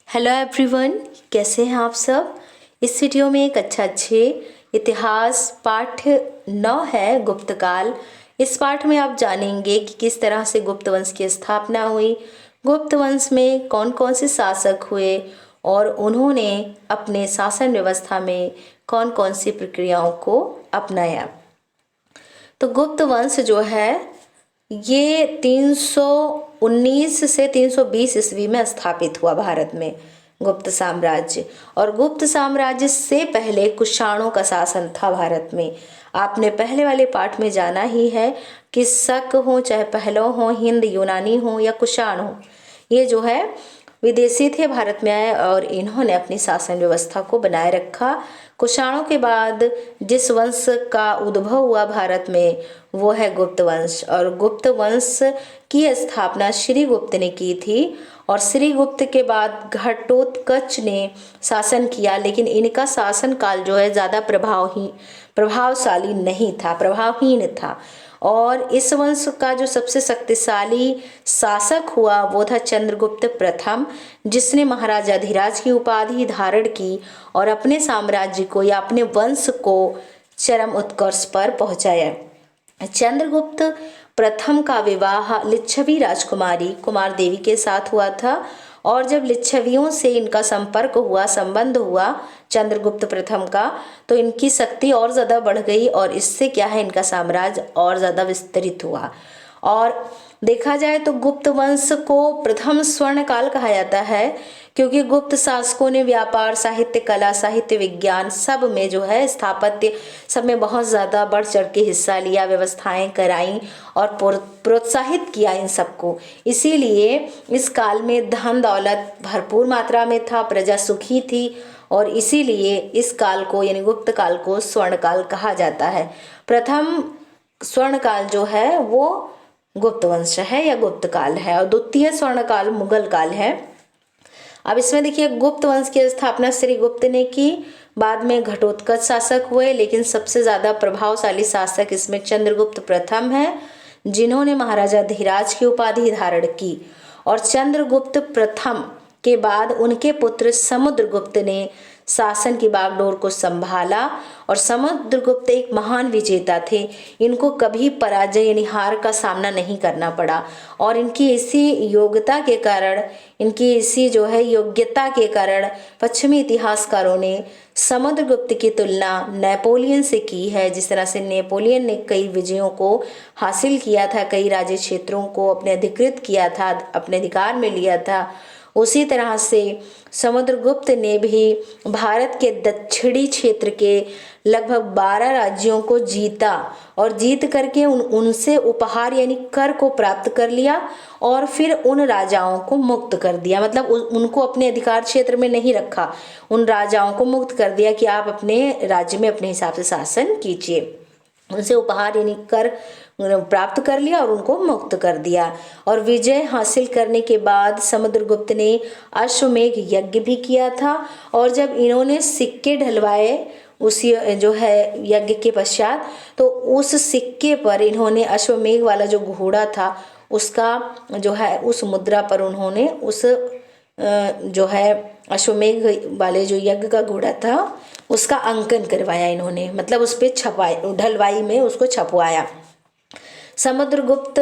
Hello everyone, कैसे हैं आप सब। इस वीडियो में एक अच्छे इतिहास पाठ 9 है गुप्तकाल। इस पाठ में आप जानेंगे कि किस तरह से गुप्त वंश की स्थापना हुई, गुप्त वंश में कौन कौन से शासक हुए और उन्होंने अपने शासन व्यवस्था में कौन कौन सी प्रक्रियाओं को अपनाया। तो गुप्त वंश जो है ये 319 से 320 ईस्वी में स्थापित हुआ भारत में गुप्त साम्राज्य। और गुप्त साम्राज्य से पहले कुषाणों का शासन था भारत में। आपने पहले वाले पाठ में जाना ही है कि शक हो चाहे पहलव हो, हिंद यूनानी हो या कुषाण हो, ये जो है विदेशी थे, भारत में आए और इन्होंने अपनी शासन व्यवस्था को बनाए रखा। कुषाणों के बाद जिस वंश का उद्भव हुआ भारत में वो है गुप्त वंश। और गुप्त वंश की स्थापना श्रीगुप्त ने की थी और श्रीगुप्त के बाद घटोत्कच ने शासन किया, लेकिन इनका शासन काल जो है ज़्यादा प्रभावशाली नहीं था, प्रभावहीन था। और इस वंश का जो सबसे शक्तिशाली शासक हुआ वो था चंद्रगुप्त प्रथम, जिसने महाराजा धीराज की उपाधि धारण की और अपने साम्राज्य को या अपने वंश को चरम उत्कर्ष पर पहुंचाया। चंद्रगुप्त प्रथम का विवाह लिच्छवी राजकुमारी कुमार देवी के साथ हुआ था और जब लिच्छवियों से इनका संबंध हुआ चंद्रगुप्त प्रथम का, तो इनकी शक्ति और ज़्यादा बढ़ गई और इससे क्या है, इनका साम्राज्य और ज़्यादा विस्तृत हुआ। और देखा जाए तो गुप्त वंश को प्रथम स्वर्ण काल कहा जाता है, क्योंकि गुप्त शासकों ने व्यापार, साहित्य, कला, साहित्य, विज्ञान सब में जो है, स्थापत्य सब में बहुत ज़्यादा बढ़ चढ़ के हिस्सा लिया, व्यवस्थाएं कराई और प्रोत्साहित किया इन सबको। इसीलिए इस काल में धन दौलत भरपूर मात्रा में था, प्रजा सुखी थी और इसीलिए इस काल को यानी गुप्त काल को स्वर्ण काल कहा जाता है। प्रथम स्वर्ण काल जो है वो गुप्त वंश है या गुप्त काल है और द्वितीय स्वर्ण काल मुगल काल है। अब इसमें देखिए, गुप्त वंश की स्थापना श्रीगुप्त ने की, बाद में घटोत्कच शासक हुए, लेकिन सबसे ज़्यादा प्रभावशाली शासक इसमें चंद्रगुप्त प्रथम है, जिन्होंने महाराजा धीराज की उपाधि धारण की। और चंद्रगुप्त प्रथम के बाद उनके पुत्र समुद्रगुप्त ने शासन की बागडोर को संभाला और समुद्रगुप्त एक महान विजेता थे। इनको कभी पराजय यानी हार का सामना नहीं करना पड़ा और इनकी इसी योग्यता के कारण पश्चिमी इतिहासकारों ने समुद्रगुप्त की तुलना नेपोलियन से की है। जिस तरह से नेपोलियन ने कई विजयों को हासिल किया था, कई राज्य क्षेत्रों को अपने अधिकृत किया था, अपने अधिकार में लिया था, उसी तरह से समुद्रगुप्त ने भी भारत के दक्षिणी क्षेत्र के लगभग 12 राज्यों को जीता और जीत करके उनसे उपहार यानी कर को प्राप्त कर लिया और फिर उन राजाओं को मुक्त कर दिया। मतलब उनको अपने अधिकार क्षेत्र में नहीं रखा, उन राजाओं को मुक्त कर दिया कि आप अपने राज्य में अपने हिसाब से शासन कीजिए। उनसे उपहार यानी कर प्राप्त कर लिया और उनको मुक्त कर दिया। और विजय हासिल करने के बाद समुद्रगुप्त ने अश्वमेघ यज्ञ भी किया था और जब इन्होंने सिक्के ढलवाए उस जो है यज्ञ के पश्चात, तो उस सिक्के पर इन्होंने अश्वमेघ वाला जो घोड़ा था उसका जो है उस मुद्रा पर उन्होंने उस जो है अश्वमेघ वाले जो यज्ञ का घोड़ा था उसका अंकन करवाया इन्होंने, मतलब उस पे ढलवाई में उसको छपवाया। समुद्रगुप्त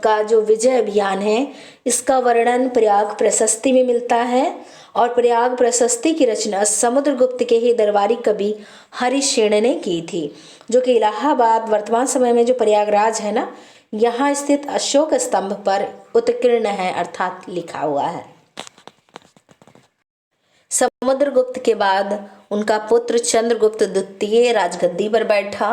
का जो विजय अभियान है इसका वर्णन प्रयाग प्रशस्ति में मिलता है और प्रयाग प्रशस्ति की रचना समुद्रगुप्त के ही दरबारी कवि हरिशेन ने की थी, जो कि इलाहाबाद वर्तमान समय में जो प्रयागराज है ना, यहाँ स्थित अशोक स्तंभ पर उत्कीर्ण है, अर्थात लिखा हुआ है। समुद्रगुप्त के बाद उनका पुत्र चंद्रगुप्त द्वितीय राजगद्दी पर बैठा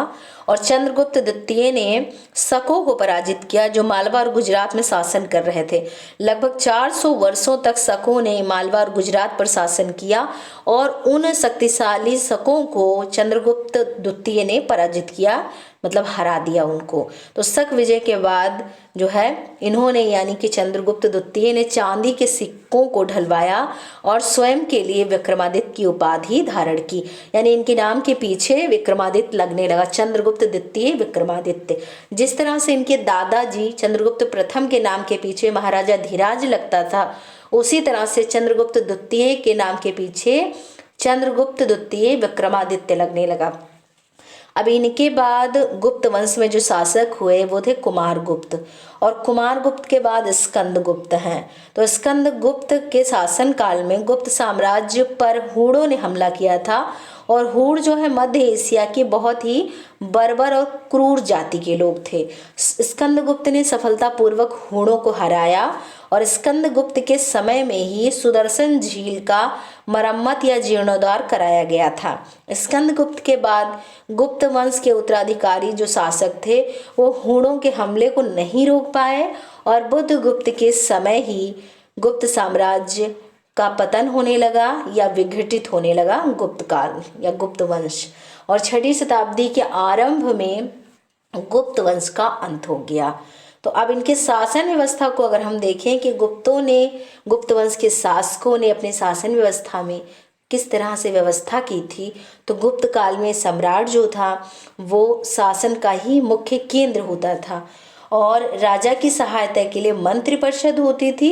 और चंद्रगुप्त द्वितीय ने शकों को पराजित किया, जो मालवा और गुजरात में शासन कर रहे थे। लगभग 400 वर्षों तक शकों ने मालवा और गुजरात पर शासन किया और उन शक्तिशाली शकों को चंद्रगुप्त द्वितीय ने पराजित किया, मतलब हरा दिया उनको। तो शक विजय के बाद जो है इन्होंने यानी कि चंद्रगुप्त द्वितीय ने चांदी के सिक्कों को ढलवाया और स्वयं के लिए विक्रमादित्य की उपाधि धारण की। यानी इनके नाम के पीछे विक्रमादित्य लगने लगा, चंद्रगुप्त द्वितीय विक्रमादित्य। जिस तरह से इनके दादाजी चंद्रगुप्त प्रथम के नाम के पीछे महाराजा धीराज लगता था, उसी तरह से चंद्रगुप्त द्वितीय के नाम के पीछे चंद्रगुप्त द्वितीय विक्रमादित्य लगने लगा। अब इनके बाद गुप्त वंश में जो शासक हुए वो थे कुमारगुप्त, और कुमारगुप्त के बाद स्कंदगुप्त हैं। तो स्कंदगुप्त के शासन काल में गुप्त साम्राज्य पर हूणों ने हमला किया था, और हूण जो है मध्य एशिया के बहुत ही बर्बर और क्रूर जाति के लोग थे। स्कंदगुप्त ने सफलतापूर्वक हूणों को हराया, और स्कंदगुप्त के समय में ही सुदर्शन झील का मरम्मत या जीर्णोद्धार कराया गया था। स्कंदगुप्त के बाद गुप्त वंश के उत्तराधिकारी जो शासक थे वो हूणों के हमले को नहीं रोक पाए, और बुद्धगुप्त के समय ही गुप्त साम्राज्य का पतन होने लगा या विघटित होने लगा गुप्त काल या गुप्त वंश। और 6वीं शताब्दी के आरंभ में गुप्त वंश का अंत हो गया। तो अब इनके शासन व्यवस्था को अगर हम देखें कि गुप्त वंश के शासकों ने अपने शासन व्यवस्था में किस तरह से व्यवस्था की थी, तो गुप्त काल में सम्राट जो था वो शासन का ही मुख्य केंद्र होता था, और राजा की सहायता के लिए मंत्रिपरिषद होती थी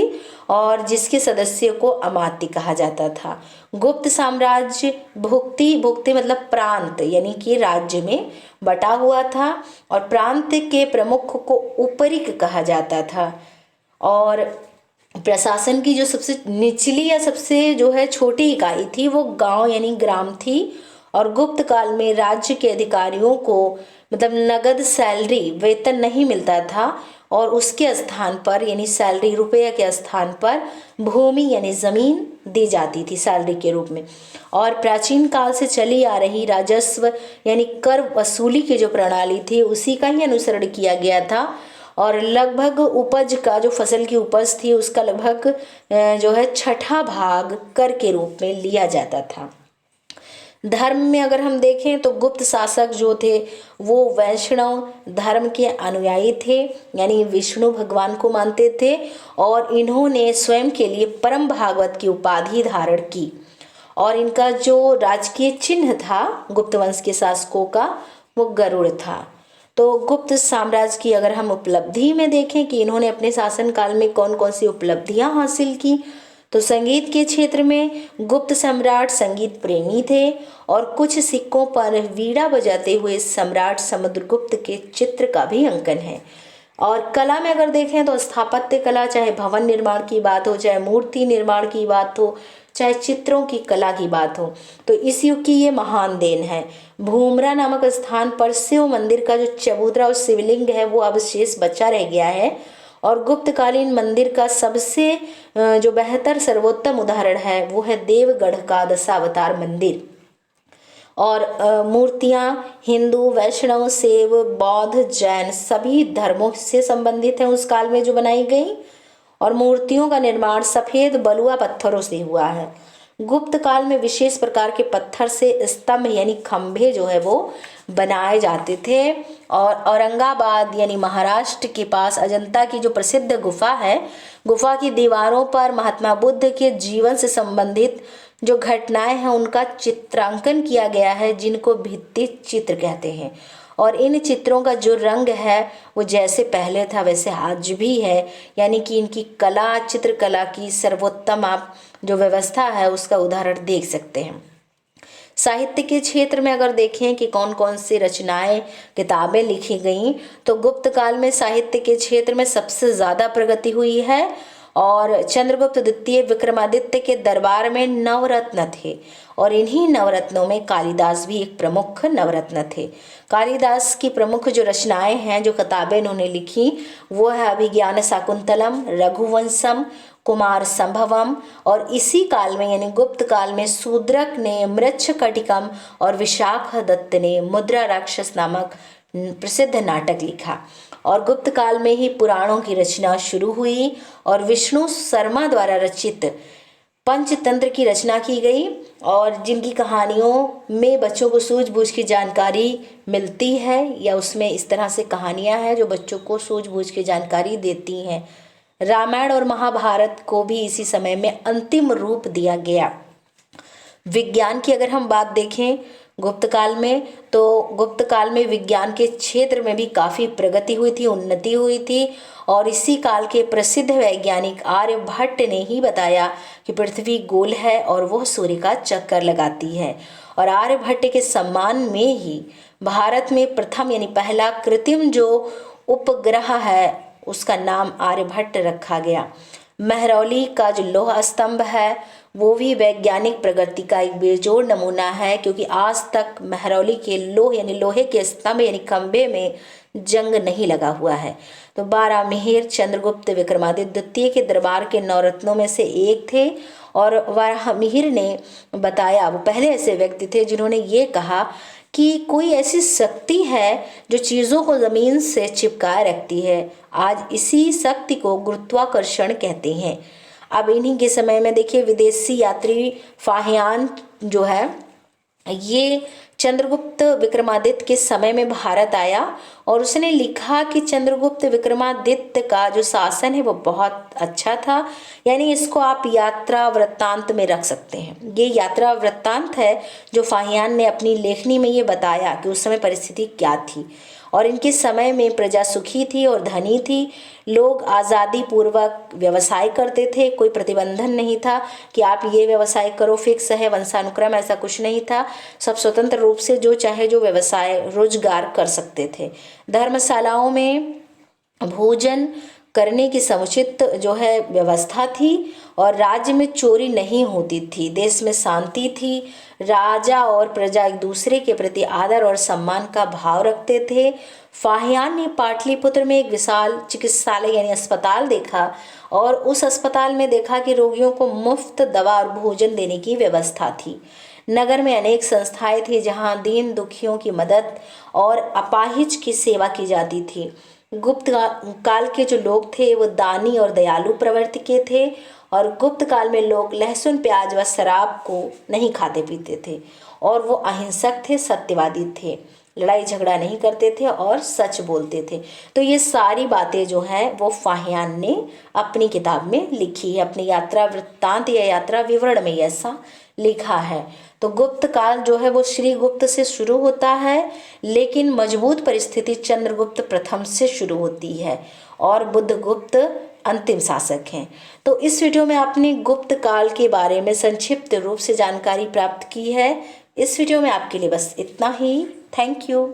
और जिसके सदस्यों को अमात्य कहा जाता था। गुप्त साम्राज्य भुक्ति मतलब प्रांत यानी कि राज्य में बटा हुआ था, और प्रांत के प्रमुख को उपरिक कहा जाता था, और प्रशासन की जो सबसे निचली या सबसे जो है छोटी इकाई थी वो गांव यानी ग्राम थी। और गुप्त काल में राज्य के अधिकारियों को मतलब नगद सैलरी वेतन नहीं मिलता था, और उसके स्थान पर यानी सैलरी रुपये के स्थान पर भूमि यानी ज़मीन दी जाती थी सैलरी के रूप में। और प्राचीन काल से चली आ रही राजस्व यानी कर वसूली की जो प्रणाली थी उसी का ही अनुसरण किया गया था, और लगभग उपज का जो फसल की उपज थी उसका लगभग जो है 6ठा भाग कर के रूप में लिया जाता था। धर्म में अगर हम देखें तो गुप्त शासक जो थे वो वैष्णव धर्म के अनुयायी थे, यानी विष्णु भगवान को मानते थे, और इन्होंने स्वयं के लिए परम भागवत की उपाधि धारण की। और इनका जो राजकीय चिन्ह था गुप्त वंश के शासकों का वो गरुड़ था। तो गुप्त साम्राज्य की अगर हम उपलब्धि में देखें कि इन्होंने अपने शासन काल में कौन कौन सी उपलब्धियां हासिल की, तो संगीत के क्षेत्र में गुप्त सम्राट संगीत प्रेमी थे, और कुछ सिक्कों पर वीणा बजाते हुए सम्राट समुद्रगुप्त के चित्र का भी अंकन है। और कला में अगर देखें तो स्थापत्य कला, चाहे भवन निर्माण की बात हो, चाहे मूर्ति निर्माण की बात हो, चाहे चित्रों की कला की बात हो, तो इस युग की ये महान देन है। भूमरा नामक स्थान पर शिव मंदिर का जो चबूतरा और शिवलिंग है वो अवशेष बचा रह गया है, और गुप्तकालीन मंदिर का सबसे जो बेहतर सर्वोत्तम उदाहरण है वो है देवगढ़ का दशावतार मंदिर। और मूर्तियां हिंदू, वैष्णव, शैव, बौद्ध, जैन सभी धर्मों से संबंधित हैं उस काल में जो बनाई गई, और मूर्तियों का निर्माण सफ़ेद बलुआ पत्थरों से हुआ है। गुप्त काल में विशेष प्रकार के पत्थर से स्तंभ यानी खंभे जो है वो बनाए जाते थे, और औरंगाबाद यानी महाराष्ट्र के पास अजंता की जो प्रसिद्ध गुफा है, गुफा की दीवारों पर महात्मा बुद्ध के जीवन से संबंधित जो घटनाएं हैं उनका चित्रांकन किया गया है, जिनको भित्ति चित्र कहते हैं। और इन चित्रों का जो रंग है वो जैसे पहले था वैसे आज भी है, यानी कि इनकी कला, चित्रकला की सर्वोत्तम आप जो व्यवस्था है उसका उदाहरण देख सकते हैं। साहित्य के क्षेत्र में अगर देखें कि कौन कौन सी रचनाएं, किताबें लिखी गईं, तो गुप्त काल में साहित्य के क्षेत्र में सबसे ज़्यादा प्रगति हुई है, और चंद्रगुप्त द्वितीय विक्रमादित्य के दरबार में नवरत्न थे, और इन्हीं नवरत्नों में कालिदास भी एक प्रमुख नवरत्न थे। कालिदास की प्रमुख जो रचनाएं हैं, जो किताबें इन्होंने लिखी, वो है अभिज्ञान शाकुंतलम, रघुवंशम, कुमार संभवम, और इसी काल में यानी गुप्त काल में शूद्रक ने मृच्छकटिकम और विशाख दत्त ने मुद्रा राक्षस नामक प्रसिद्ध नाटक लिखा। और गुप्त काल में ही पुराणों की रचना शुरू हुई, और विष्णु शर्मा द्वारा रचित पंचतंत्र की रचना की गई और जिनकी कहानियों में बच्चों को सूझबूझ की जानकारी मिलती है, या उसमें इस तरह से कहानियाँ हैं जो बच्चों को सूझबूझ की जानकारी देती हैं। रामायण और महाभारत को भी इसी समय में अंतिम रूप दिया गया। विज्ञान की अगर हम बात देखें गुप्त काल में, तो गुप्त काल में विज्ञान के क्षेत्र में भी काफ़ी प्रगति हुई थी, उन्नति हुई थी। और इसी काल के प्रसिद्ध वैज्ञानिक आर्यभट्ट ने ही बताया कि पृथ्वी गोल है और वह सूर्य का चक्कर लगाती है। और आर्यभट्ट के सम्मान में ही भारत में प्रथम यानी पहला कृत्रिम जो उपग्रह है उसका नाम आर्यभट्ट रखा गया। महरौली का जो लोह स्तंभ है वो भी वैज्ञानिक प्रगति का एक बेजोड़ नमूना है, क्योंकि आज तक महरौली के लोह यानी लोहे के स्तंभ यानी खंभे में जंग नहीं लगा हुआ है। तो बारहमिहिर चंद्रगुप्त विक्रमादित्य द्वितीय के दरबार के नवरत्नों में से एक थे। और बारहमिहिर ने बताया, वो पहले ऐसे व्यक्ति थे जिन्होंने ये कहा कि कोई ऐसी शक्ति है जो चीज़ों को ज़मीन से चिपकाए रखती है। आज इसी शक्ति को गुरुत्वाकर्षण कहते हैं। अब इन्हीं के समय में देखिए विदेशी यात्री फाहियान जो है ये चंद्रगुप्त विक्रमादित्य के समय में भारत आया और उसने लिखा कि चंद्रगुप्त विक्रमादित्य का जो शासन है वो बहुत अच्छा था, यानी इसको आप यात्रा वृत्तांत में रख सकते हैं। ये यात्रा वृत्तांत है जो फाहियान ने अपनी लेखनी में ये बताया कि उस समय परिस्थिति क्या थी। और इनके समय में प्रजा सुखी थी और धनी थी, लोग आज़ादी पूर्वक व्यवसाय करते थे, कोई प्रतिबंधन नहीं था कि आप ये व्यवसाय करो, फिक्स है वंशानुक्रम, ऐसा कुछ नहीं था। सब स्वतंत्र रूप से जो चाहे जो व्यवसाय रोजगार कर सकते थे। धर्मशालाओं में भोजन करने की समुचित जो है व्यवस्था थी और राज्य में चोरी नहीं होती थी, देश में शांति थी। राजा और प्रजा एक दूसरे के प्रति आदर और सम्मान का भाव रखते थे। फाहियान ने पाटलिपुत्र में एक विशाल चिकित्सालय यानी अस्पताल देखा और उस अस्पताल में देखा कि रोगियों को मुफ्त दवा और भोजन देने की व्यवस्था थी। नगर में अनेक संस्थाएं थी जहां दीन दुखियों की मदद और अपाहिज की सेवा की जाती थी। गुप्त काल के जो लोग थे वो दानी और दयालु प्रवृत्ति के थे और गुप्त काल में लोग लहसुन प्याज व शराब को नहीं खाते पीते थे और वो अहिंसक थे, सत्यवादी थे, लड़ाई झगड़ा नहीं करते थे और सच बोलते थे। तो ये सारी बातें जो हैं वो फाहियान ने अपनी किताब में लिखी है, अपनी यात्रा वृत्तांत या यात्रा विवरण में ऐसा लिखा है। तो गुप्त काल जो है वो श्री गुप्त से शुरू होता है, लेकिन मजबूत परिस्थिति चंद्रगुप्त प्रथम से शुरू होती है और बुद्धगुप्त अंतिम शासक हैं। तो इस वीडियो में आपने गुप्त काल के बारे में संक्षिप्त रूप से जानकारी प्राप्त की है। इस वीडियो में आपके लिए बस इतना ही। Thank you.